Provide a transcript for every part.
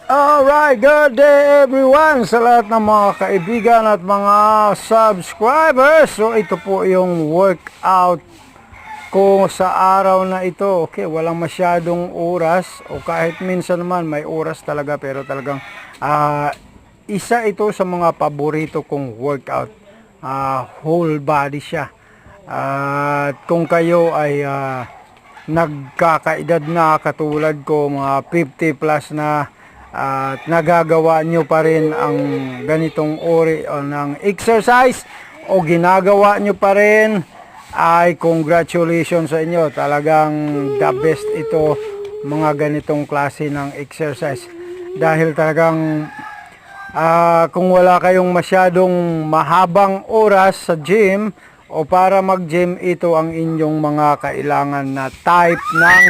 Alright, good day everyone sa lahat ng mga kaibigan at mga subscribers. So ito po yung workout ko sa araw na ito. Okay, walang masyadong oras o kahit minsan naman may oras talaga, pero talagang isa ito sa mga paborito kong workout. Whole body siya. At kung kayo ay nagkakaedad na katulad ko, mga 50 plus na, at nagagawa nyo pa rin ang ganitong uri ng exercise o ginagawa nyo pa rin, ay congratulations sa inyo. Talagang the best ito, mga ganitong klase ng exercise, dahil talagang kung wala kayong masyadong mahabang oras sa gym o para mag-gym, ito ang inyong mga kailangan na type ng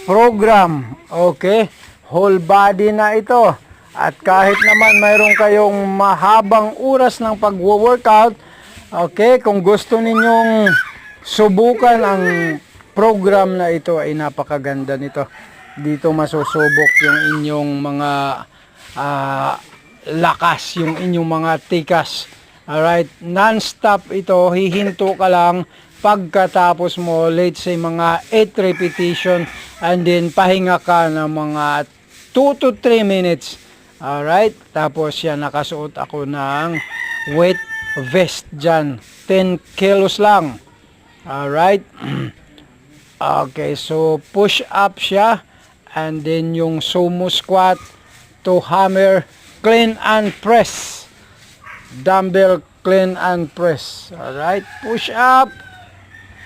program. Okay, whole body na ito. At kahit naman mayroon kayong mahabang oras ng pag-workout, okay, kung gusto ninyong subukan ang program na ito, ay napakaganda nito. Dito masusubok yung inyong mga lakas, yung inyong mga tikas. Alright, non-stop ito, hihinto ka lang pagkatapos mo, let's say mga 8 repetition, and then pahinga ka ng mga 2 to 3 minutes. Alright, tapos yan, nakasuot ako ng weight vest dyan, 10 kilos lang. Alright, okay, so push up siya, and then yung sumo squat to hammer clean and press, dumbbell clean and press. Alright, push up,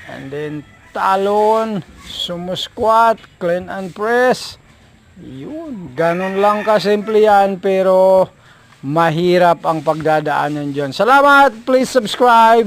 and then talon, sumo squat, clean and press. Yun, ganun lang kasimple yan, pero mahirap ang pagdadaanan dyan. Salamat, please subscribe.